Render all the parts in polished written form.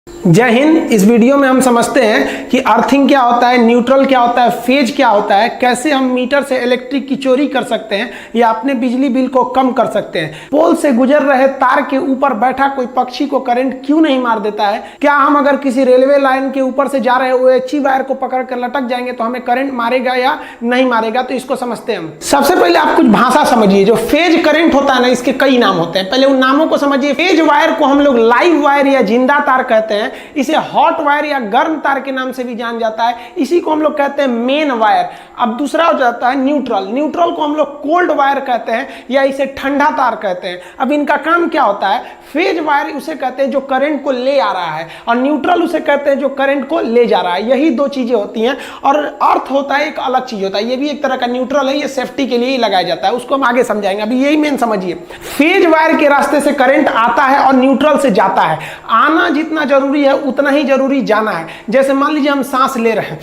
जय हिंद। इस वीडियो में हम समझते हैं कि अर्थिंग क्या होता है, न्यूट्रल क्या होता है, फेज क्या होता है, कैसे हम मीटर से इलेक्ट्रिक की चोरी कर सकते हैं या अपने बिजली बिल को कम कर सकते हैं। पोल से गुजर रहे तार के ऊपर बैठा कोई पक्षी को करंट क्यों नहीं मार देता है। क्या हम अगर किसी रेलवे लाइन के ऊपर से जा रहे OHE वायर को पकड़ कर लटक जाएंगे तो हमें करंट मारेगा या नहीं मारेगा। तो इसको समझते हैं हम। सबसे पहले आप कुछ भाषा समझिए। जो फेज करंट होता है ना, इसके कई नाम होते हैं। पहले उन नामों को समझिए। फेज वायर को हम लोग लाइव वायर या जिंदा तार कहते हैं। इसे हॉट वायर या गर्म तार के नाम से भी जान जाता है। इसी को हम लोग कहते हैं मेन वायर। अब दूसरा हो जाता है न्यूट्रल। न्यूट्रल को हम लोग कोल्ड वायर कहते हैं या इसे ठंडा तार कहते हैं। अब इनका काम क्या होता है। फेज वायर उसे कहते हैं जो करंट को ले आ रहा है, और न्यूट्रल उसे कहते हैं जो करंट को ले जा रहा है। यही दो चीजें होती हैं। और अर्थ होता है एक अलग चीज होता है। ये भी एक तरह का न्यूट्रल है। ये सेफ्टी के लिए ही लगाया जाता है। उसको हम आगे समझाएंगे। अभी यही मेन समझिए। फेज वायर के रास्ते से करंट आता है और न्यूट्रल से जाता है। आना जितना जरूरी है उतना ही जरूरी जाना है। जैसे मान लीजिए हम सांस ले रहे हैं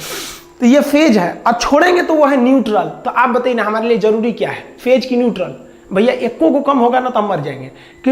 तो ये फेज है, और छोड़ेंगे तो वो है न्यूट्रल। तो आप बताइए ना, हमारे लिए जरूरी क्या है, फेज की न्यूट्रल। भैया एको को कम होगा ना तो हम मर जाएंगे। कि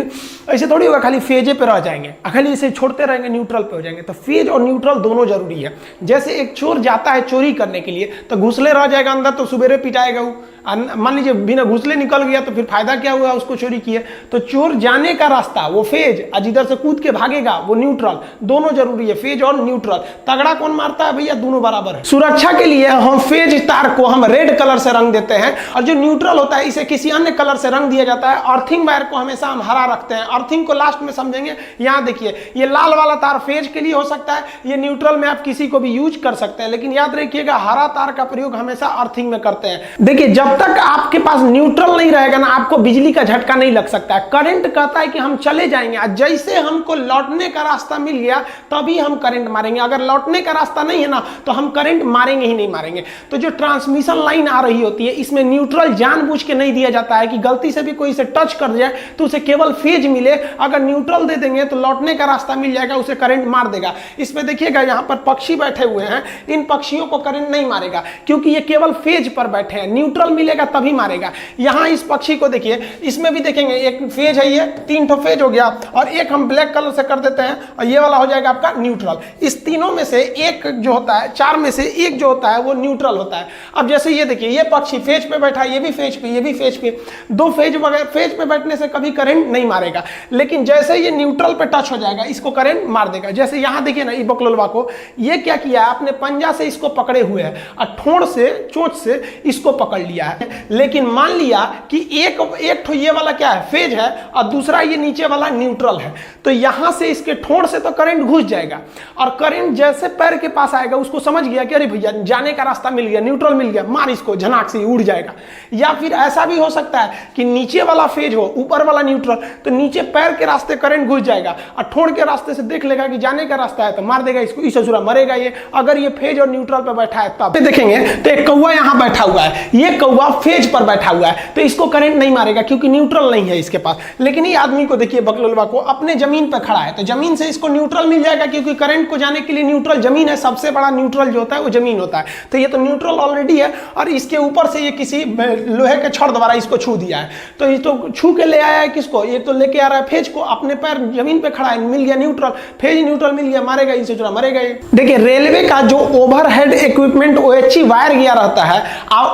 ऐसे थोड़ी होगा खाली फेजे पे रह जाएंगे, खाली इसे छोड़ते रहेंगे न्यूट्रल पे हो जाएंगे। तो फेज और न्यूट्रल दोनों जरूरी है। जैसे एक चोर जाता है चोरी करने के लिए तो घुसले रह जाएगा अंदर तो सुबेरे पिटाएगा वो। मान लीजिए बिना घुसले निकल गया तो फिर फायदा क्या हुआ, उसको चोरी किए। तो चोर जाने का रास्ता वो फेज, और जिधर से कूद के भागेगा वो न्यूट्रल। दोनों जरूरी है, फेज और न्यूट्रल। तगड़ा कौन मारता है भैया, दोनों बराबर है। सुरक्षा के लिए हम फेज तार को हम रेड कलर से रंग देते हैं, और जो न्यूट्रल होता है इसे किसी अन्य कलर से रंग दिया जाता है। अर्थिंग वायर को हमेशा हम हरा रखते हैं। अर्थिंग को लास्ट में समझेंगे। यहाँ देखिए, ये लाल वाला तार फेज के लिए हो सकता है, ये न्यूट्रल में आप किसी को भी यूज कर सकते हैं। लेकिन याद रखिएगा, हरा तार का प्रयोग हमेशा अर्थिंग में करते हैं। देखिए, जब तक आपके पास न्यूट्रल नहीं रहेगा ना, आपको बिजली का झटका नहीं लग सकता है। करंट कहता है कि हम चले जाएंगे, और जैसे हमको लौटने का रास्ता मिल गया तभी हम करंट मारेंगे। अगर लौटने का रास्ता नहीं है ना तो हम करंट मारेंगे ही नहीं मारेंगे। तो जो ट्रांसमिशन लाइन आ रही होती है, इसमें न्यूट्रल जानबूझ के नहीं दिया जाता है कि गलती से भी कोई इसे टच कर जाए तो उसे केवल फेज मिले। अगर न्यूट्रल दे देंगे तो लौटने का रास्ता मिल जाएगा, उसे करंट मार देगा। इसमें देखिएगा, यहाँ पर पक्षी बैठे हुए हैं, इन पक्षियों को करंट नहीं मारेगा क्योंकि ये केवल फेज पर बैठे हैं। न्यूट्रल मिलेगा तभी मारेगा। यहाँ इस पक्षी को देखिए, इसमें भी देखेंगे एक फेज है, ये 3 ठो फेज हो गया, और एक हम ब्लैक कलर से कर देते हैं और ये वाला हो जाएगा आपका न्यूट्रल। इस तीनों में से एक जो होता है, 4 में से एक जो होता है वो न्यूट्रल होता है। अब जैसे ये देखिए, ये पक्षी फेज पे बैठा है, ये भी फेज पे, ये भी फेज पे। दो फेज वगैरह फेज पे बैठने से कभी करंट नहीं मारेगा, लेकिन जैसे ये न्यूट्रल पे टच हो जाएगा इसको करंट मार देगा। जैसे यहाँ देखिए ना, ये बकलोलवा को ये क्या किया है, अपने पंजा से इसको पकड़े हुए है और ठोड़ से, चोंच से इसको पकड़ लिया है। लेकिन मान लिया कि एक ठो ये वाला क्या है, फेज है, और दूसरा ये नीचे वाला न्यूट्रल है। तो यहां से इसके ठोड़ से तो करंट घुस जाएगा, और करंट जैसे पैर के पास आएगा उसको समझ गया कि अरे भैया जाने का रास्ता मिल गया, न्यूट्रल मिल गया, मार इसको, झनाक से उड़ जाएगा। या फिर ऐसा भी हो सकता है कि नीचे वाला फेज हो, ऊपर वाला न्यूट्रल, तो नीचे पैर के रास्ते करंट घुस जाएगा, और ठोड़ के रास्ते से देख लेगा कि जाने का रास्ता है तो मार देगा इसको। इस ससुरा मरेगा ये, अगर ये फेज और न्यूट्रल पर बैठा है तब। देखेंगे तो एक कौवा यहां बैठा हुआ है, ये कौवा फेज पर बैठा हुआ है, तो इसको करंट नहीं मारेगा क्योंकि न्यूट्रल नहीं है इसके पास। लेकिन ये आदमी को देखिए, बकलोलवा को, अपने जमीन पर खड़ा है, तो जमीन से इसको न्यूट्रल मिल जाएगा क्योंकि करंट को जाने के लिए न्यूट्रल जमीन है। सबसे बड़ा न्यूट्रल जो होता है वो जमीन होता है। तो ये तो न्यूट्रल ऑलरेडी है, और इसके ऊपर से ये किसी लोहे के छड़ द्वारा इसको छू दिया है। तो ये तो छू के ले आया है किसको, ये तो लेके आ रहा है फेज को। अपने पैर जमीन पे खड़ा है, मिल गया न्यूट्रल, फेज न्यूट्रल मिल गया, मारेगा इसे, चुरा मरेगा ये। देखिए, रेलवे का जो ओवरहेड इक्विपमेंट OHE वायर गया रहता है,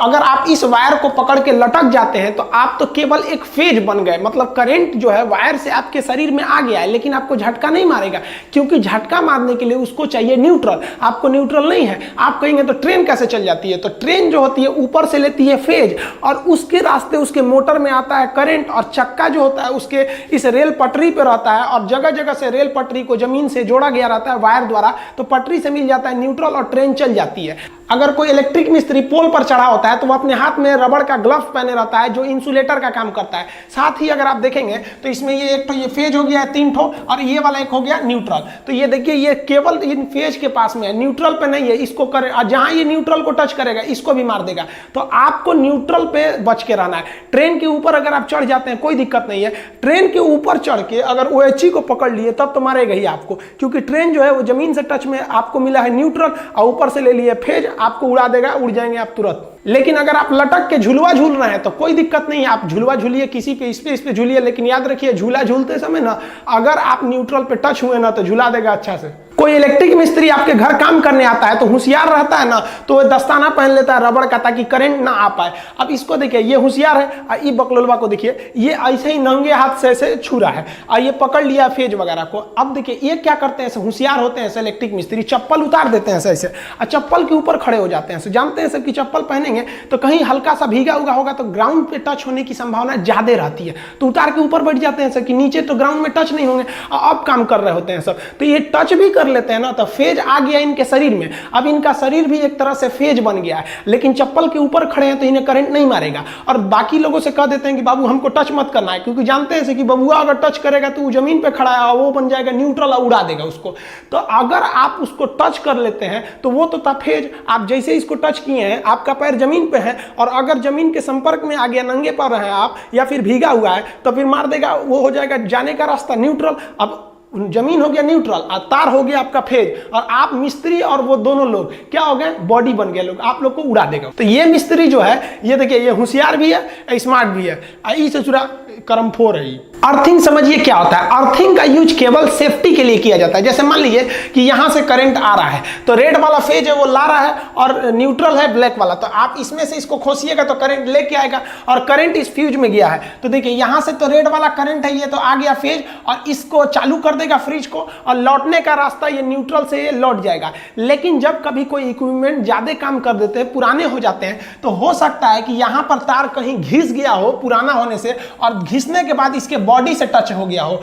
अगर आप इस वायर को पकड़ के लटक जाते हैं तो आप तो केवल एक फेज बन गए। मतलब करंट जो है वायर से आपके शरीर में आ गया है, लेकिन आपको झटका नहीं मारेगा क्योंकि झटका मारने के लिए उसको चाहिए न्यूट्रल। आपको न्यूट्रल नहीं है। आप कहेंगे तो ट्रेन कैसे चल जाती है, तो ट्रेन जो होती है ऊपर से लेती है फेज, और उसके रास्ते उसके मोटर में आता है करंट, और चक्का जो होता है उसके इस रेल पटरी पे रहता है, और जगह जगह से रेल पटरी को जमीन से जोड़ा गया रहता है वायर द्वारा, तो पटरी से मिल जाता है न्यूट्रल और ट्रेन चल जाती है। अगर कोई इलेक्ट्रिक मिस्त्री पोल पर चढ़ा होता है तो वो अपने हाथ में रबड़ का ग्लव्स पहने रहता है जो इंसुलेटर का काम करता है। साथ ही अगर आप देखेंगे तो इसमें ये एक तो ये फेज हो गया है 3 ठो, और ये वाला एक हो गया न्यूट्रल। तो ये देखिए, ये केवल इन फेज के पास में है, न्यूट्रल पे नहीं है। इसको करे, और जहां ये न्यूट्रल को टच करेगा इसको भी मार देगा। तो आपको न्यूट्रल पे बच के रहना है। ट्रेन के ऊपर अगर आप चढ़ जाते हैं कोई दिक्कत नहीं है। ट्रेन के ऊपर चढ़ के अगर OHE को पकड़ लिए तब तो मारेगा ही आपको, क्योंकि ट्रेन जो है वो जमीन से टच में, आपको मिला है न्यूट्रल और ऊपर से ले लिए फेज, आपको उड़ा देगा, उड़ जाएंगे आप तुरंत। लेकिन अगर आप लटक के झुलवा झूल रहे हैं तो कोई दिक्कत नहीं है, आप झुलवा झूलिए, किसी पे इस पे झूलिए, लेकिन याद रखिए झूला झूलते समय ना अगर आप न्यूट्रल पे टच हुए ना तो झुला देगा अच्छा से। कोई इलेक्ट्रिक मिस्त्री आपके घर काम करने आता है तो होशियार रहता है ना, तो वो दस्ताना पहन लेता है रबड़ का ताकि करंट ना आ पाए। अब इसको देखिए, ये होशियार है, और ये बकलोलवा को देखिए, ये ऐसे ही नंगे हाथ से ऐसे छू रहा है और ये पकड़ लिया फेज वगैरह को। अब देखिए ये क्या करते हैं, ऐसे होशियार होते हैं ऐसे इलेक्ट्रिक मिस्त्री, चप्पल उतार देते हैं ऐसे और चप्पल के ऊपर खड़े हो जाते हैं। जानते हैं सब कि चप्पल पहनेंगे तो कहीं हल्का सा भीगा हुआ होगा तो ग्राउंड पे टच होने की संभावना ज्यादा रहती है, तो उतार के ऊपर बैठ जाते हैं सब कि नीचे तो ग्राउंड में टच नहीं होंगे। अब काम कर रहे होते हैं सब, तो ये टच भी कर लेते हैं ना तो फेज आ गया इनके शरीर में। अब इनका शरीर भी एक तरह से फेज बन गया है, लेकिन चप्पल के ऊपर खड़े हैं तो इन्हें करंट नहीं मारेगा। और बाकी लोगों से कह देते हैं कि बाबू हमको टच मत करना है, क्योंकि जानते हैं कि बबुआ अगर टच करेगा तो वो जमीन पे खड़ा है, वो बन जाएगा न्यूट्रल और उड़ा देगा उसको। तो अगर आप उसको टच कर लेते हैं तो वो तो था फेज, आप जैसे इसको टच किए हैं आपका पैर जमीन पे है और अगर जमीन के संपर्क में आ गया, नंगे पैर हैं आप या फिर भीगा हुआ है तो फिर मार देगा, वो हो जाएगा जाने का रास्ता न्यूट्रल। अब जमीन हो गया न्यूट्रल और तार हो गया आपका फेज, और आप मिस्त्री और वो दोनों लोग क्या हो गए, बॉडी बन गए लोग, आप लोग को उड़ा देगा। तो ये मिस्त्री जो है ये देखिए ये होशियार भी है, स्मार्ट भी है, इससे जुड़ा कर्मफोर है। अर्थिंग समझिए क्या होता है। अर्थिंग का यूज केवल सेफ्टी के लिए किया जाता है। जैसे मान लीजिए कि यहां से करंट आ रहा है तो रेड वाला फेज है वो ला रहा है और न्यूट्रल है ब्लैक वाला, तो आप इसमें से इसको खोसिएगा तो करंट लेके आएगा और करंट इस फ्यूज में गया है। तो देखिए यहां से तो रेड वाला करंट है, ये तो आ गया फेज और इसको चालू कर देगा फ्रिज को और लौटने का रास्ता ये न्यूट्रल से ये लौट जाएगा। लेकिन जब कभी कोई इक्विपमेंट ज्यादा काम कर देते हैं, पुराने हो जाते हैं, तो हो सकता है कि यहां पर तार कहीं घिस गया हो पुराना होने से और घिसने के बाद इसके बॉडी से टच हो गया हो।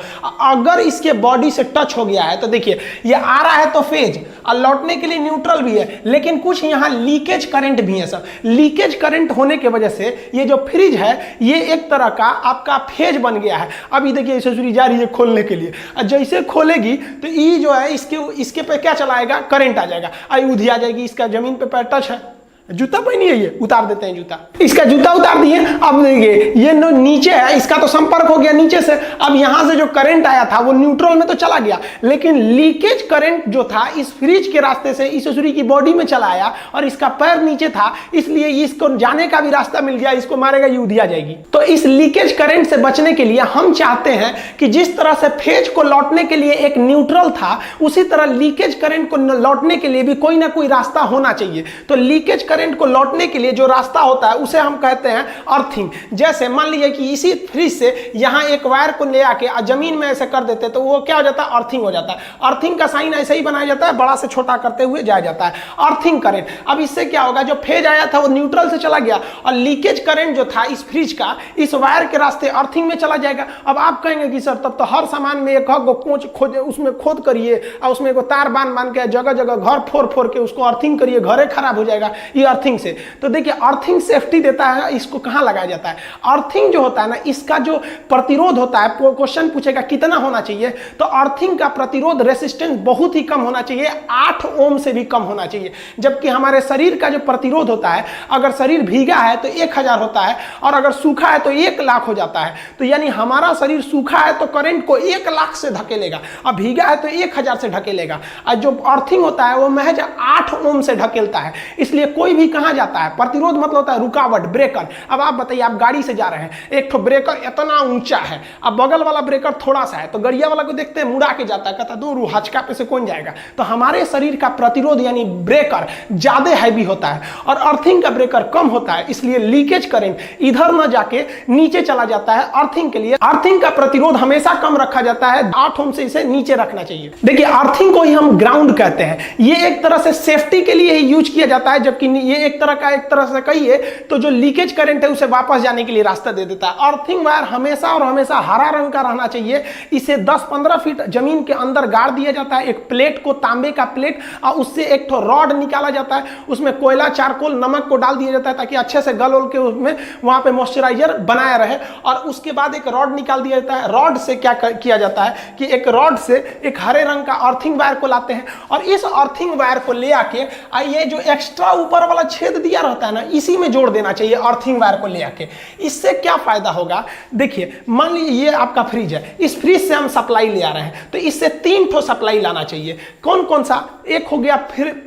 अगर इसके बॉडी से टच हो गया है तो देखिए ये आ रहा है तो फेज और लौटने के लिए न्यूट्रल भी है, लेकिन कुछ यहां लीकेज करंट भी है। सब लीकेज करंट होने की वजह से ये जो फ्रिज है ये एक तरह का आपका फेज बन गया है। अभी देखिए इसे छुरी जा रही है खोलने के लिए, जैसे खोलेगी तो ये जो है इसके पे क्या चलाएगा, करंट आ जाएगा, आई उधी आ जाएगी, इसका जमीन पे पैर टच है। जूता पहनी है ये, उतार देते हैं जूता, इसका जूता उतार दिए। अब देखिए ये नीचे है, इसका तो संपर्क हो गया नीचे से, अब यहां से जो करंट आया था वो न्यूट्रल में तो चला गया, लेकिन लीकेज करंट जो था इस फ्रिज के रास्ते से इस छुरी की बॉडी में चला आया और इसका पैर नीचे था, इसलिए इसको जाने का भी रास्ता मिल गया, इसको मारेगा ये उधिया जाएगी। तो इस लीकेज करंट से बचने के लिए हम चाहते हैं कि जिस तरह से फेज को लौटने के लिए एक न्यूट्रल था, उसी तरह लीकेज करंट को लौटने के लिए भी कोई ना कोई रास्ता होना चाहिए। तो लीकेज करंट को लौटने के लिए जो रास्ता होता है उसे हम कहते हैं अर्थिंग। जैसे मान लीजिए कि इसी फ्रिज से यहां एक वायर को ले आके जमीन में ऐसे कर देते तो वो क्या हो जाता है, अर्थिंग हो जाता है। अर्थिंग का साइन ऐसे ही बनाया जाता है, बड़ा से छोटा करते हुए जाया जाता है, अर्थिंग करंट। अब इससे क्या होगा, जो फेज आया था वो न्यूट्रल से चला गया और लीकेज करंट जो था इस फ्रिज का इस वायर के रास्ते अर्थिंग में चला जाएगा। अब आप कहेंगे कि सर तब तो हर सामान में एक खोज उसमें खोद करिए और उसमें एक तार बांध के जगह जगह घर फोड़ के उसको अर्थिंग करिए, घरे खराब हो जाएगा ये अर्थिंग से। तो देखिए अर्थिंग सेफ्टी देता है, इसको कहां लगाया जाता है। अर्थिंग जो होता है ना, इसका जो प्रतिरोध होता है, क्वेश्चन पूछेगा कितना होना चाहिए, तो अर्थिंग का प्रतिरोध रेसिस्टेंस बहुत ही कम होना चाहिए, 8 ओम से भी कम होना चाहिए। जबकि हमारे शरीर का जो प्रतिरोध होता है, अगर शरीर भीगा है तो 1000 होता है और अगर सूखा है तो 1 लाख हो जाता है। तो यानी हमारा शरीर सूखा है तो करंट को 1 लाख से धकेलेगा और भीगा है तो 1000 से ढकेलेगा, और जो अर्थिंग होता है वो महज 8 ओम से ढकेलता है। इसलिए कोई भी कहां जाता है, प्रतिरोध मतलब होता है रुकावट, ब्रेकर। अब आप बताइए, आप गाड़ी से जा रहे हैं, एक तो ब्रेकर इतना ऊंचा है, अब बगल वाला ब्रेकर थोड़ा सा है, तो गड़िया वाला को देखते हैं मुड़ा के जाता है, कहता दूर हचका पे से कौन जाएगा। तो हमारे शरीर का प्रतिरोध यानी ब्रेकर ज्यादा हैवी होता है और अर्थिंग का ब्रेकर कम होता है, इसलिए लीकेज करंट इधर न जाके नीचे चला जाता है। अर्थिंग के लिए अर्थिंग का प्रतिरोध हमेशा कम रखा जाता है, 8 ओम से इसे नीचे रखना चाहिए। देखिए अर्थिंग को ही हम ग्राउंड कहते हैं, ये एक तरह से सेफ्टी के लिए ही यूज किया जाता है, जबकि ये एक तरह से कहिए तो जो लीकेज करंट है उसे वापस जाने के लिए रास्ता दे देता है। अर्थिंग वायर हमेशा और हमेशा हरा रंग का रहना चाहिए, इसे 10-15 फीट जमीन के अंदर गाड़ दिया जाता है, एक प्लेट को, तांबे का प्लेट, और उससे एक तो रॉड निकाला जाता है, उसमें कोयला, चारकोल, नमक को डाल दिया जाता है ताकि अच्छे से गल के उसमें वहां पे मॉइस्चराइजर बनाया रहे, और उसके बाद एक रॉड निकाल दिया जाता है। रॉड से क्या किया जाता है कि एक रॉड से एक हरे रंग का अर्थिंग वायर को लाते हैं और इस अर्थिंग वायर को ले आके ये जो एक्स्ट्रा ऊपर वाला छेद दिया रहता है ना, इसी में जोड़ देना चाहिए अर्थिंग वायर को ले आके। इससे क्या फायदा होगा, देखिए मान लीजिए ये आपका फ्रिज है, इस फ्रिज से हम सप्लाई ले आ रहे हैं, तो इससे 3 ठो सप्लाई लाना चाहिए। कौन कौन सा, एक हो गया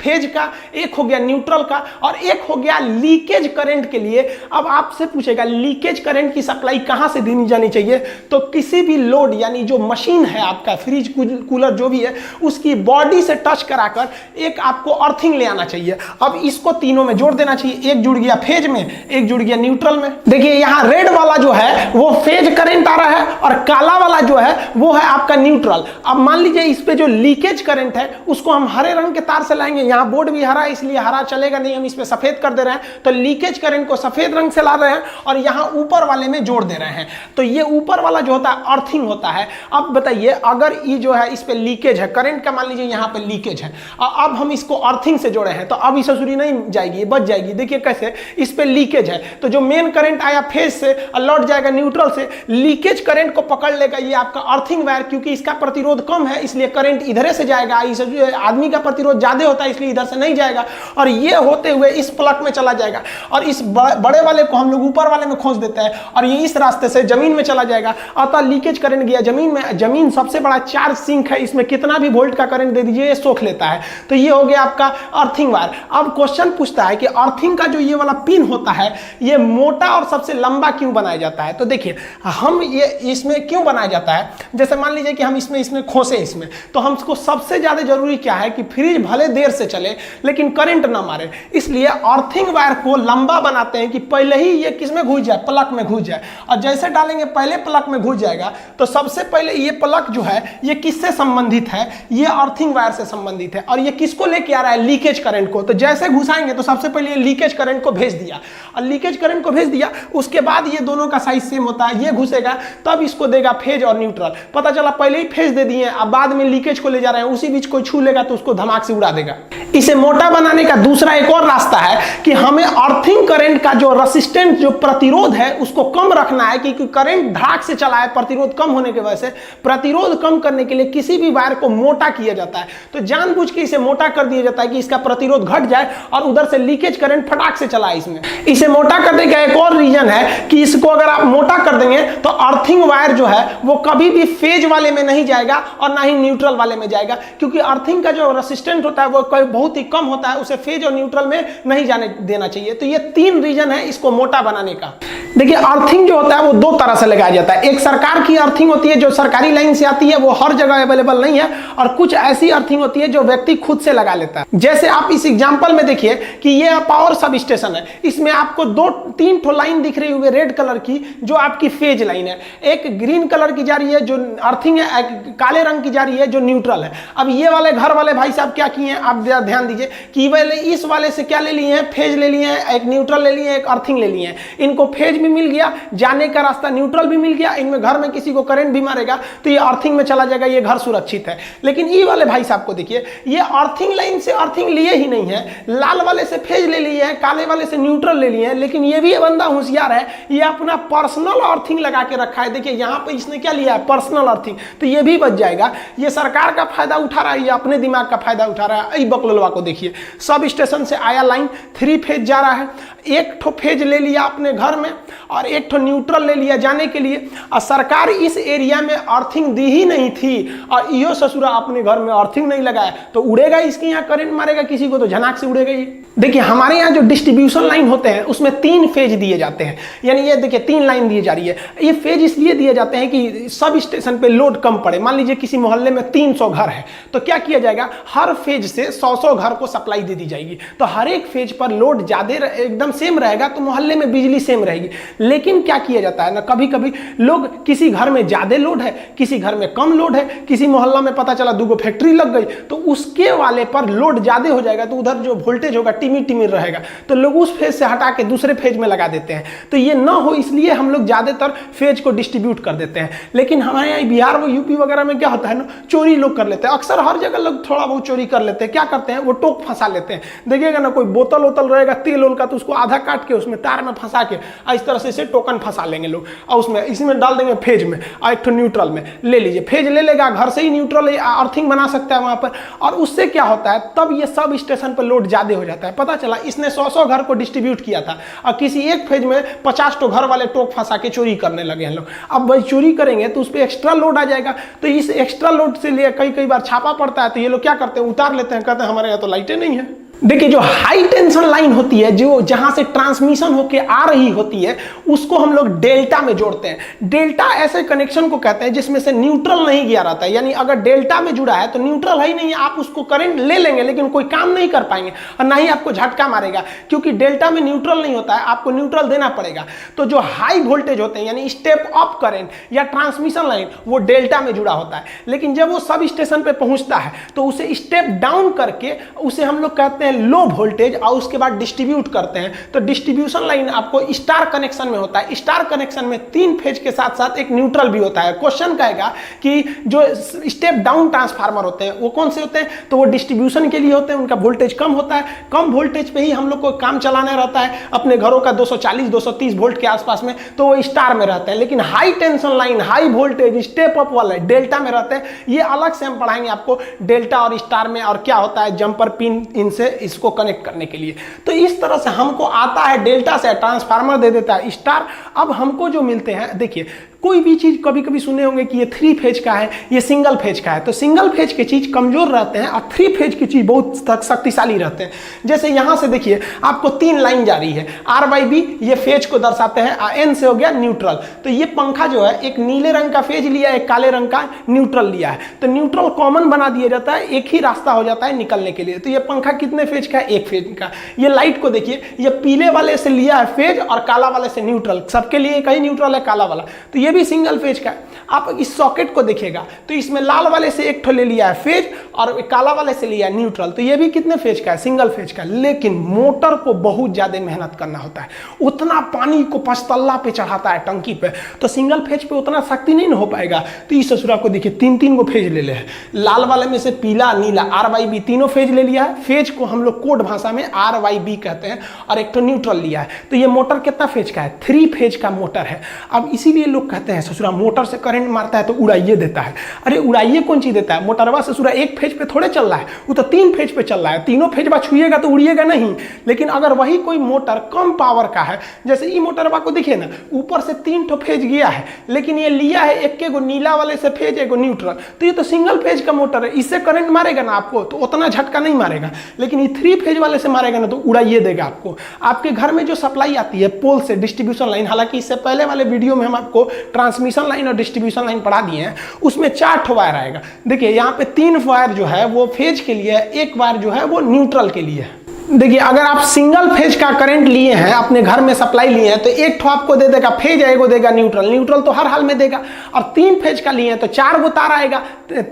फेज का, एक हो गया न्यूट्रल का, और एक हो गया लीकेज करंट के लिए। अब आपसे पूछेगा लीकेज करंट की सप्लाई कहां से दी जानी चाहिए, तो किसी भी लोड यानी जो मशीन है आपका फ्रिज कूलर जो भी है उसकी बॉडी से टच कराकर एक आपको अर्थिंग ले आना चाहिए। अब इसको तीनों में जोड़ देना चाहिए, एक जुड़ गया फेज में, एक जुड़ गया न्यूट्रल में। देखिए यहां रेड वाला जो है वो फेज करंट आ रहा है और काला वाला जो है वो है आपका न्यूट्रल। अब मान लीजिए इस पे जो लीकेज करंट है उसको हम हरे रंग के तार से लाएंगे, यहां बोर्ड भी हरा है इसलिए हरा चलेगा नहीं, हम इस पे सफेद कर दे रहे हैं, तो लीकेज करंट को सफेद रंग से ला रहे हैं और यहां ऊपर वाले में जोड़ दे रहे हैं। तो ये ऊपर वाला जो होता है अर्थिंग होता है। अब बताइए अगर ये जो है इस पे लीकेज है करंट का, मान लीजिए यहां पे लीकेज है, अब हम इसको अर्थिंग से जोड़े हैं तो अब ये ससुरी नहीं जाएगी, बच जाएगी। देखिए कैसे, इस पे लीकेज है तो जो मेन करंट आया फेज से और लौट जाएगा न्यूट्रल से, लीकेज करंट को पकड़ लेगा ये आपका अर्थिंग वायर, क्योंकि इसका प्रतिरोध कम है इसलिए करंट इधर से जाएगा, इस आदमी का प्रतिरोध ज्यादा होता है इसलिए इधर से नहीं जाएगा, और ये होते हुए इस प्लग में चला जाएगा और इस बड़े वाले को हम लोग ऊपर वाले में खोस देते हैं और ये इस रास्ते से जमीन में चला जाएगा। अतः लीकेज करंट गया जमीन में, जमीन सबसे बड़ा चार्ज सिंक है, इसमें कितना भी वोल्ट का करंट दे दीजिए ये सोख लेता है। तो ये हो गया आपका अर्थिंग वायर। अब क्वेश्चन पूछता है कि अर्थिंग का जो ये वाला पिन होता है ये मोटा और सबसे लंबा क्यों बनाया जाता है, तो देखिए हम ये इसमें क्यों बनाया जाता है, जैसे मान लीजिए कि हम इसमें खोसे इसमें, तो हमको सबसे ज्यादा जरूरी क्या है कि फ्रिज भले देर से चले लेकिन करंट ना मारे, इसलिए अर्थिंग वायर को लंबा बनाते हैं कि पहले ही ये किसमें घुस जाए, प्लग में घुस जाए, और जैसे डालेंगे पहले प्लग में घुस जाएगा तो सबसे पहले ये प्लग जो है ये किससे संबंधित है, ये अर्थिंग वायर से संबंधित है, और ये किसको लेके आ रहा है, लीकेज करंट को। तो जैसे घुसाएंगे तो सबसे पहले ये लीकेज करंट को भेज दिया, और लीकेज करंट को भेज दिया उसके बाद ये दोनों का साइज सेम होता है, ये घुसेगा तब इसको देगा फेज और न्यूट्रल। पता चला पहले ही फेज दे दिए अब बाद में लीकेज को ले जा रहे हैं, उसी बीच कोई छू लेगा तो उसको धमाक से उड़ा देगा। इसे मोटा बनाने का दूसरा एक और रास्ता है कि हमें अर्थिंग करंट का जो रेसिस्टेंस जो प्रतिरोध है उसको कम रखना है, क्योंकि करंट धड़ाक से चला है, प्रतिरोध कम होने की वजह से प्रतिरोध कम करने के लिए किसी भी वायर को मोटा किया जाता है। तो जानबूझ के इसे मोटा कर दिया जाता है कि इसका प्रतिरोध घट जाए और उधर से लीकेज करंट फटाक से चला इसमें। इसे मोटा करने का एक और रीजन है कि इसको अगर आप मोटा कर देंगे तो अर्थिंग वायर जो है वो कभी भी फेज वाले में नहीं जाएगा और ना ही न्यूट्रल वाले में जाएगा, क्योंकि अर्थिंग का जो रेसिस्टेंस होता है वो बहुत ही कम होता है, उसे फेज और न्यूट्रल में नहीं जाने देना चाहिए। तो ये 3 रीजन है इसको मोटा बनाने का। देखिए अर्थिंग जो होता है वो 2 तरह से लगाया जाता है, एक सरकार की अर्थिंग होती है जो सरकारी लाइन से आती है, वो हर जगह अवेलेबल नहीं है, और कुछ ऐसी अर्थिंग होती है जो व्यक्ति खुद से लगा लेता है। जैसे आप इस एग्जांपल में देखिए कि ये पावर सब स्टेशन है, इसमें आपको 2-3 ठो लाइन दिख रही हुई रेड कलर की जो आपकी फेज लाइन है, एक ग्रीन कलर की जा रही है जो अर्थिंग है, एक काले रंग की जा रही है जो न्यूट्रल है। अब ये वाले घर वाले भाई साहब क्या किए हैं, आप ध्यान दीजिए कि वाले इस वाले से क्या ले लिए हैं, फेज ले लिए हैं, एक न्यूट्रल ले लिए हैं, एक अर्थिंग ले लिए हैं। इनको फेज भी मिल गया, जाने का रास्ता न्यूट्रल भी मिल गया, इनमें घर में किसी को करंट भी मारेगा तो ये अर्थिंग में चला जाएगा, ये घर सुरक्षित है। लेकिन ये वाले भाई साहब को देखिए, ये अर्थिंग लाइन से अर्थिंग लिए ही नहीं है, लाल वाले से फेज ले लिए हैं, काले वाले से न्यूट्रल ले लिए हैं, लेकिन ये भी बंदा होशियार है, ये अपना पर्सनल अर्थिंग लगा के रखा है। देखिए यहाँ पे इसने क्या लिया है, पर्सनल अर्थिंग, तो ये भी बच जाएगा। ये सरकार का फायदा उठा रहा है, ये अपने दिमाग का फायदा उठा रहा है। बकलोलवा को देखिए, सब स्टेशन से आया लाइन 3 फेज जा रहा है, एक ठो फेज ले लिया अपने घर में और एक ठो न्यूट्रल ले लिया जाने के लिए, और सरकार इस एरिया में अर्थिंग दी ही नहीं थी और यो ससुरा अपने घर में अर्थिंग नहीं लगाया तो उड़ेगा, इसके यहाँ करंट मारेगा किसी को तो झनाक से उड़ेगा ही। देखिए हमारे यहाँ जो डिस्ट्रीब्यूशन लाइन होते हैं उसमें 3 फेज दिए जाते हैं, यानी ये देखिए 3 लाइन दी जा रही है। ये फेज इसलिए दिए जाते हैं कि सब स्टेशन पे लोड कम पड़े। मान लीजिए किसी मोहल्ले में 300 घर है तो क्या किया जाएगा, हर फेज से 100-100 घर को सप्लाई दे दी जाएगी, तो हर एक फेज पर लोड ज्यादा एकदम सेम रहेगा तो मोहल्ले में बिजली सेम रहेगी। लेकिन क्या किया जाता है ना, कभी कभी लोग किसी घर में ज्यादा लोड है, किसी घर में कम लोड है, किसी मोहल्ला में पता चला 2 फैक्ट्री लग गई तो उसके वाले पर लोड ज्यादा हो जाएगा तो उधर जो वोल्टेज होगा टिमिर टिमिर रहेगा, तो लोग उस फेज से हटा के दूसरे फेज में लगा देते हैं। तो ये ना हो इसलिए हम लोग ज्यादातर फेज को डिस्ट्रीब्यूट कर देते हैं। लेकिन हमारे यहाँ बिहार व यूपी वगैरह में क्या होता है ना, चोरी लोग कर लेते हैं, अक्सर हर जगह लोग थोड़ा बहुत चोरी कर लेते हैं। क्या करते हैं, वो टोक फंसा लेते हैं। देखिएगा ना कोई बोतल वोतल रहेगा तेल ओल का तो उसको आधा काट के उसमें तार में फंसा के इस तरह से इसे टोकन फंसा लेंगे लोग, और उसमें इसी में डाल देंगे फेज में और एक तो न्यूट्रल में ले लीजिए, फेज ले लेगा, घर से ही न्यूट्रल अर्थिंग बना सकता है वहां पर। और उससे क्या होता है, तब ये सब स्टेशन पर लोड ज्यादा हो जाता है। पता चला इसने 100 घर को डिस्ट्रीब्यूट किया था और किसी एक फेज में 50 तो घर वाले टोक फंसा के चोरी करने लगे हैं लोग। अब भाई चोरी करेंगे तो उस पर एक्स्ट्रा लोड आ जाएगा, तो इस एक्स्ट्रा लोड से लिए कई बार छापा पड़ता है, तो ये लोग क्या करते हैं, उतार लेते हैं, कहते हैं हमारे यहाँ तो लाइटें नहीं है। देखिए जो हाई टेंशन लाइन होती है, जो जहां से ट्रांसमिशन होके आ रही होती है, उसको हम लोग डेल्टा में जोड़ते हैं। डेल्टा ऐसे कनेक्शन को कहते हैं जिसमें से न्यूट्रल नहीं गया रहता है, यानी अगर डेल्टा में जुड़ा है तो न्यूट्रल है ही नहीं है, आप उसको करंट ले लेंगे लेकिन कोई काम नहीं कर पाएंगे और ना ही आपको झटका मारेगा, क्योंकि डेल्टा में न्यूट्रल नहीं होता है, आपको न्यूट्रल देना पड़ेगा। तो जो हाई वोल्टेज होते हैं यानी स्टेप अप करंट या ट्रांसमिशन लाइन, वो डेल्टा में जुड़ा होता है। लेकिन जब वो सब स्टेशन पे पहुंचता है तो उसे स्टेप डाउन करके उसे हम लोग कहते हैं लो वोल्टेज, और उसके बाद डिस्ट्रीब्यूट करते हैं। तो डिस्ट्रीब्यूशन लाइन आपको स्टार कनेक्शन में होता है। स्टार कनेक्शन में 3 फेज के साथ साथ एक न्यूट्रल भी होता है। क्वेश्चन कहेगा कि जो स्टेप डाउन ट्रांसफार्मर होते हैं वो कौन से होते हैं, तो वो डिस्ट्रीब्यूशन के लिए होते हैं, उनका वोल्टेज कम होता है। कम वोल्टेज पे ही हम लोग को काम चलाना रहता है अपने घरों का 240-230 वोल्ट के आसपास में, तो वो स्टार में रहते हैं। लेकिन high tension line, high voltage, step up वाले डेल्टा में रहते हैं। ये अलग से हम पढ़ाएंगे आपको डेल्टा और स्टार में, और क्या होता है जंपर पिन इनसे इसको कनेक्ट करने के लिए। तो इस तरह से हमको आता है डेल्टा से ट्रांसफार्मर दे देता है स्टार। अब हमको जो मिलते हैं, देखिए कोई भी चीज कभी कभी सुने होंगे कि ये 3 फेज का है, ये सिंगल फेज का है, तो सिंगल फेज की चीज कमजोर रहते हैं और 3 फेज की चीज बहुत शक्तिशाली रहते हैं। जैसे यहां से देखिए आपको 3 लाइन जा रही है, आर बाई बी, ये फेज को दर्शाते हैं, एन से हो गया न्यूट्रल। तो ये पंखा जो है एक नीले रंग का फेज लिया है, एक काले रंग का न्यूट्रल लिया है, तो न्यूट्रल कॉमन बना दिया जाता है, एक ही रास्ता हो जाता है निकलने के लिए। तो ये पंखा कितने फेज का है, 1 फेज का। ये लाइट को देखिए, ये पीले वाले से लिया है फेज और काला वाले से न्यूट्रल, सबके लिए कहीं न्यूट्रल है काला वाला, तो ये भी सिंगल फेज का है। आप इस सॉकेट को देखिएगा तो इसमें लाल वाले से एक ठो ले लिया है फेज और काला वाले से लिया है न्यूट्रल, तो ये भी कितने फेज का है, सिंगल फेज का। लेकिन मोटर को बहुत ज्यादा मेहनत करना होता है, उतना पानी को 5 तल्ला पे चढ़ाता है टंकी पे, तो सिंगल फेज पे उतना शक्ति नहीं हो पाएगा। तो इस ससुरा को देखिए 3-3 को फेज ले ले है, लाल वाले में से पीला, नीला, आर वाई बी तीनों फेज ले लिया है। फेज को हम लोग कोड भाषा में आर वाई बी कहते हैं, और एक तो न्यूट्रल लिया है। तो ये मोटर कितना फेज का है, 3 फेज का मोटर है। अब इसीलिए लोग कहते हैं ससुरा मोटर से करंट मारता है तो उड़ाइए देता है। अरे उड़ाइए कौन चीज देता है, मोटरवा ससुरा 1 फेज पे थोड़े चल रहा है, वो तो 3 फेज पे चल रहा है। तीनों फेज बा छुएगा तो उड़िएगा नहीं। लेकिन अगर वही कोई मोटर कम पावर का है, जैसे ये मोटरवा को देखिए ना, ऊपर से 3 ठो फेज गया है, लेकिन ये लिया है एक गो नीला वाले से फेज, एक न्यूट्रल, तो ये तो सिंगल फेज का मोटर है, इससे करंट मारेगा ना आपको तो उतना झटका नहीं मारेगा। लेकिन ये 3 फेज वाले से मारेगा ना तो उड़ाइए देगा आपको। आपके घर में जो सप्लाई आती है पोल से, डिस्ट्रीब्यूशन लाइन, हालांकि इससे पहले वाले वीडियो में हम आपको ट्रांसमिशन लाइन और डिस्ट्रीब्यूशन लाइन पढ़ा दिए हैं, उसमें 4 ठो वायर आएगा। देखिए यहाँ पे 3 वायर जो है वो फेज के लिए है, 1 वायर जो है वो न्यूट्रल के लिए है। देखिए अगर आप सिंगल फेज का करंट लिए हैं, अपने घर में सप्लाई लिए हैं, तो 1 ठो आपको दे देगा फेज, एगो देगा न्यूट्रल। न्यूट्रल तो हर हाल में देगा। और 3 फेज का लिए हैं तो 4 गो तार आएगा,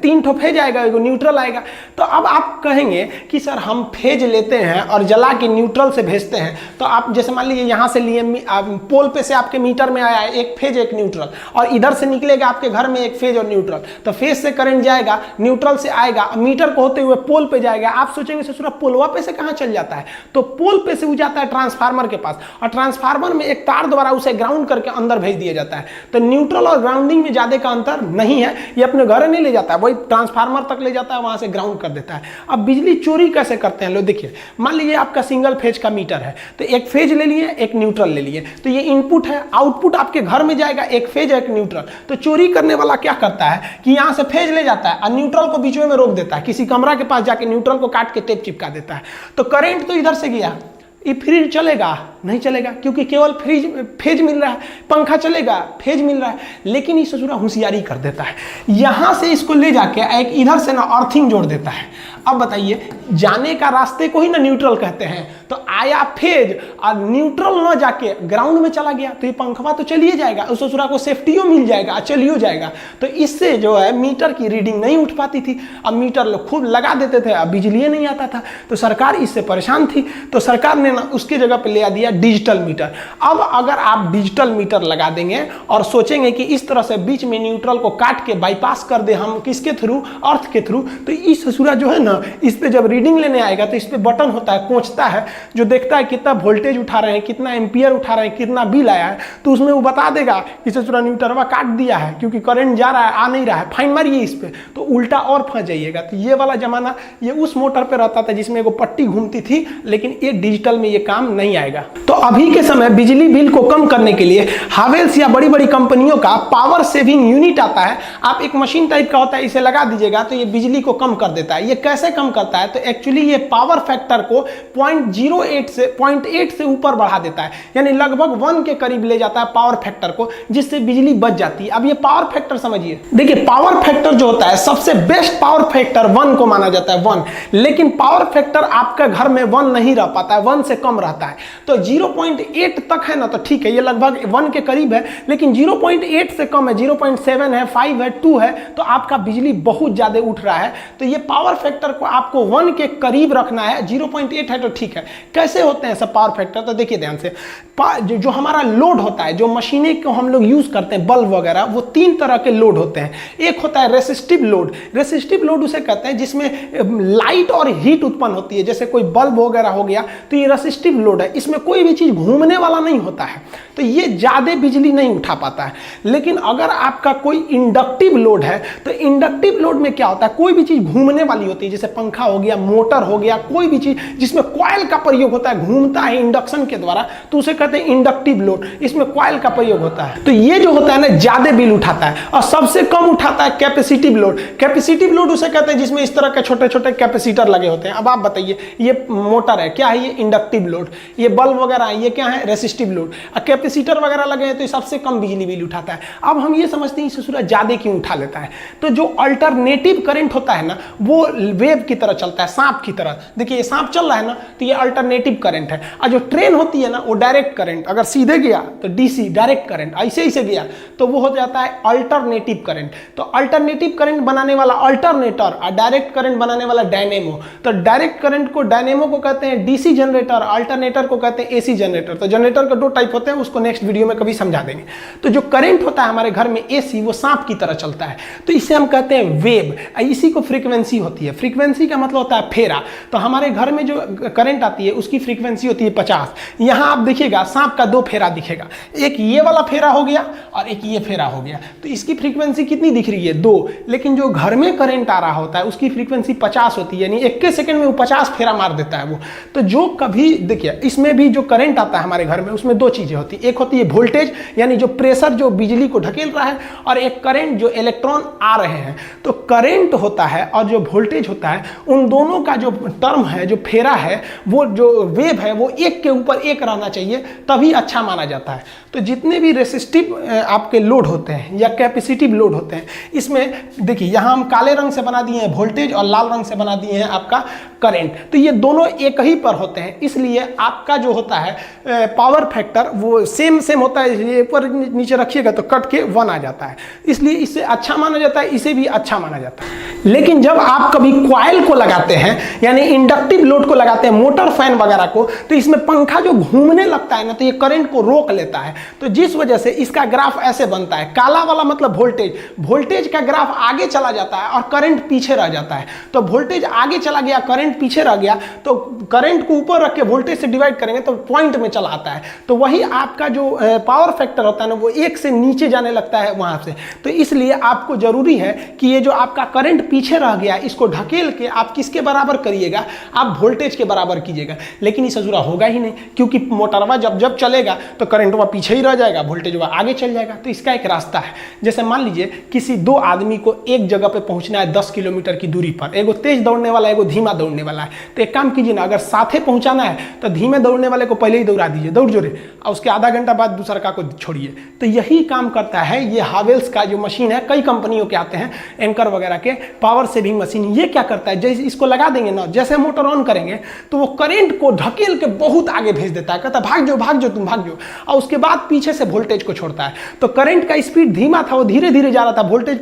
3 ठो फेज आएगा, एगो न्यूट्रल आएगा। तो अब आप कहेंगे कि सर हम फेज लेते हैं और जला के न्यूट्रल से भेजते हैं, तो आप जैसे मान लीजिए यहाँ से लिए पोल पे से आपके मीटर में आया है 1 फेज 1 न्यूट्रल, और इधर से निकलेगा आपके घर में 1 फेज और न्यूट्रल, तो फेज से करंट जाएगा, न्यूट्रल से आएगा, मीटर को होते हुए पोल पे जाएगा। आप सोचेंगे ससुरा पोलवा पे से कहाँ चल जाता है, तो पोल पे से वो जाता है ट्रांसफार्मर के पास, और ट्रांसफार्मर में एक तार द्वारा उसे ग्राउंड करके अंदर भेज दिया जाता है। तो न्यूट्रल और ग्राउंडिंग में ज्यादा का अंतर नहीं है, ये अपने घर नहीं ले जाता है, वही ट्रांसफार्मर तक ले जाता है, वहां से ग्राउंड कर देता है। अब बिजली चोरी कैसे करते हैं लोग, देखिए मान लीजिए आपका सिंगल फेज का मीटर है, तो 1 फेज ले लिए, 1 न्यूट्रल ले लिए, तो ये इनपुट है, आउटपुट आपके घर में जाएगा 1 फेज 1 न्यूट्रल। तो चोरी करने वाला क्या करता है कि यहां से फेज ले जाता है और न्यूट्रल को बीच में रोक देता है, किसी कमरा के पास जाके न्यूट्रल को काट के टेप चिपका देता है। तो करंट तो इधर से गया, ये फ्रिज चलेगा नहीं चलेगा, क्योंकि केवल फेज मिल रहा है। पंखा चलेगा, फेज मिल रहा है। लेकिन ये ससुरा होशियारी कर देता है, यहां से इसको ले जाके एक इधर से ना अर्थिंग जोड़ देता है। अब बताइए, जाने का रास्ते को ही ना न्यूट्रल कहते हैं, तो आया फेज और न्यूट्रल ना जाके ग्राउंड में चला गया, तो ये पंखवा तो चलिए जाएगा, उस ससुरा को सेफ्टियो मिल जाएगा, चलियो जाएगा। तो इससे जो है मीटर की रीडिंग नहीं उठ पाती थी। अब मीटर लोग खूब लगा देते थे, अब बिजली नहीं आता था, तो सरकार इससे परेशान थी। तो सरकार ने ना उसकी जगह पे ले दिया डिजिटल मीटर। अब अगर आप डिजिटल मीटर लगा देंगे और सोचेंगे कि इस तरह से बीच में न्यूट्रल को काट के बाईपास कर दे हम, किसके थ्रू, अर्थ के थ्रू, तो इस ससुरा जो है ना, इस पे जब रीडिंग लेने आएगा तो इस पे बटन होता है, कोंचता है, जो देखता है कितना वोल्टेज उठा रहे हैं, कितना एम्पियर उठा रहे हैं, कितना बिल आया है, तो उसमें वो बता देगा कि ससुरा न्यूटरवा काट दिया है क्योंकि करंट जा रहा है, आ नहीं रहा है, फाइन मारिए इस पे, तो उल्टा और फंस जाइएगा। तो ये वाला जमाना ये उस मोटर पे रहता था जिसमें एगो पट्टी घूमती थी, लेकिन ये डिजिटल में ये काम नहीं आएगा। तो अभी के समय बिजली बिल को कम करने के लिए हावेल्स या बड़ी बड़ी कंपनियों का पावर सेविंग यूनिट आता है। आप एक मशीन टाइप का होता है, इसे लगा दीजिएगा तो ये बिजली को कम कर देता है। ये कैसे कम करता है? तो एक्चुअली ये पावर फैक्टर को 0.8 से ऊपर बढ़ा देता है, यानी लगभग 1 के करीब ले जाता है पावर फैक्टर को, जिससे बिजली बच जाती है। अब ये पावर फैक्टर समझिए, देखिए पावर फैक्टर जो होता है सबसे बेस्ट पावर फैक्टर 1 को माना जाता है, 1। लेकिन पावर फैक्टर आपके घर में 1 नहीं रह पाता है, 1 से कम रहता है। तो 0.8 तक है ना तो ठीक है, ये लगभग 1 के करीब है, लेकिन 0.8 से कम है, 0.7 है, 5 है, 2 है, तो आपका बिजली बहुत ज्यादा उठ रहा है। तो ये पावर फैक्टर को आपको 1 के करीब रखना है, 0.8 है तो ठीक है। कैसे होते हैं सब पावर फैक्टर? तो देखिए ध्यान से, जो हमारा लोड होता है, जो मशीनें को हम लोग यूज करते हैं, बल्ब वगैरह, वो 3 तरह के लोड होते हैं। एक होता है रेसिस्टिव लोड। रेसिस्टिव लोड उसे कहते हैं जिसमें लाइट और हीट उत्पन्न होती है, जैसे कोई बल्ब वगैरह हो गया तो ये रेसिस्टिव लोड है, इसमें कोई भी चीज घूमने वाला नहीं होता है, तो ये ज्यादा बिजली नहीं उठा पाता है। लेकिन अगर आपका कोई इंडक्टिव लोड है, तो इंडक्टिव लोड में क्या होता है, कोई भी चीज घूमने वाली होती है, जैसे पंखा हो गया, मोटर हो गया, कोई भी चीज जिसमें कॉइल का प्रयोग होता है, घूमता है इंडक्शन के द्वारा, तो उसे कहते हैं इंडक्टिव लोड, इसमें कॉइल का प्रयोग होता है। तो ये जो होता है ना ज्यादा बिल उठाता है। और सबसे कम उठाता है कैपेसिटिव लोड। कैपेसिटिव लोड उसे कहते हैं जिसमें इस तरह के छोटे छोटे कैपेसिटर लगे होते हैं। अब आप बताइए, ये मोटर है, क्या है? ये इंडक्टिव लोड। ये बल्ब वगैरह है, ये क्या है? Resistive load. और कैपेसिटर वगैरह लगे हैं तो ये सबसे कम बिजली बिल उठाता है। अब हम ये समझते हैं ससुरा ज्यादा क्यों उठा लेता है? तो जो अल्टरनेटिव करंट होता है ना, वो वेव की तरह चलता है, सांप की तरह। देखिए ये सांप चल रहा है ना, तो ये अल्टरनेटिव करंट है। और जो ट्रेन होती है ना, वो डायरेक्ट करंट, अगर सीधे गया तो डीसी डायरेक्ट करंट, ऐसे ही से गया तो वो हो जाता है अल्टरनेटिव करंट। तो अल्टरनेटिव करंट बनाने वाला अल्टरनेटर और डायरेक्ट करंट बनाने वाला डायनेमो। तो डायरेक्ट करंट को, डायनेमो को कहते हैं डीसी जनरेटर, अल्टरनेटर को कहते हैं एसी जनरेटर। तो जनरेटर का 2 टाइप होते हैं, उसको नेक्स्ट वीडियो में कभी समझा देंगे। तो जो करंट होता है हमारे घर में एसी, वो सांप की तरह चलता है, तो इसे हम कहते हैं वेव। इसी को फ्रीक्वेंसी होती है। फ्रीक्वेंसी का मतलब होता है फेरा। तो हमारे घर में जो करंट आती है उसकी फ्रीक्वेंसी होती है 50। यहां आप देखिएगा सांप का 2 फेरा दिखेगा, एक ये वाला फेरा हो गया और एक ये फेरा हो गया। तो इसकी फ्रीक्वेंसी कितनी दिख रही है? 2। लेकिन जो घर में करंट आ रहा होता है उसकी फ्रीक्वेंसी 50 होती है, यानी 1 सेकंड में वो 50 फेरा मार देता है वो। तो जो कभी देखिए, इसमें भी जो करंट आता है हमारे घर में, उसमें 2 चीजें होती है। एक होती है वोल्टेज, यानी जो प्रेशर जो बिजली को ढकेल रहा है, और एक करंट जो इलेक्ट्रॉन आ रहे हैं। तो करंट होता है और जो वोल्टेज होता है, उन दोनों का जो टर्म है, जो फेरा है, वो जो वेव है, वो 1 के ऊपर 1 रहना चाहिए, तभी अच्छा माना जाता है। तो जितने भी रेसिस्टिव आपके लोड होते हैं या कैपेसिटिव लोड होते हैं, इसमें देखिए यहाँ हम काले रंग से बना दिए हैं वोल्टेज और लाल रंग से बना दिए हैं आपका करंट। तो ये दोनों एक ही पर होते हैं, इसलिए आपका जो होता है पावर फैक्टर वो सेम होता है। इसलिए ऊपर नीचे रखिएगा तो कट के 1 आ जाता है, इसलिए इससे अच्छा माना जाता है, इसे भी अच्छा माना जाता है। लेकिन जब आप कभी कॉइल को लगाते हैं, यानी इंडक्टिव लोड को लगाते हैं, मोटर फैन वगैरह को, तो इसमें पंखा जो घूमने लगता है ना, तो ये करंट को रोक लेता है। तो जिस वजह से इसका ग्राफ ऐसे बनता है, काला वाला मतलब वोल्टेज, वोल्टेज का ग्राफ आगे चला जाता है और करंट पीछे रह जाता है। तो वोल्टेज आगे चला गया, करंट पीछे रह गया, तो करंट को ऊपर रख के वोल्टेज से डिवाइड करेंगे तो पॉइंट में चला आता है। तो वही आपका जो पावर फैक्टर होता है ना, वो 1 से नीचे जाने लगता है वहां से। तो इसलिए आपको जरूरी है कि ये जो आपका करंट पीछे रह गया, इसको ढकेल के आप किसके बराबर करिएगा? आप वोल्टेज के बराबर कीजिएगा। लेकिन इस अधूरा होगा ही नहीं, क्योंकि मोटरवा जब चलेगा तो करंटवा पीछे ही रह जाएगा, वोल्टेजवा आगे चल जाएगा। तो इसका एक रास्ता है। जैसे मान लीजिए किसी 2 आदमी को एक जगह पे पहुंचना है 10 किलोमीटर की दूरी पर, एगो तेज दौड़ने वाला, एगो धीमा दौड़ने वाला है। तो एक काम कीजिए ना, अगर साथे पहुंचाना है तो धीमे दौड़ने वाले को पहले ही दौड़ा दीजिए, दौड़ जोरे, और उसके आधा घंटा बाद दूसरा को छोड़िए। तो यही काम करता है ये हावेल्स का जो मशीन है, कई कंपनियों के आते हैं, एंकर वगैरह के पावर सेविंग मशीन। ये क्या करता है, जैसे इसको लगा देंगे ना, जैसे मोटर ऑन करेंगे तो वो करंट को ढकेल के बहुत आगे भेज देता है, कहता है भाग जाओ तुम भाग जाओ, और उसके बाद पीछे से वोल्टेज को छोड़ता है। तो करंट का स्पीड धीमा था, वो धीरे धीरे जा रहा था, वोल्टेज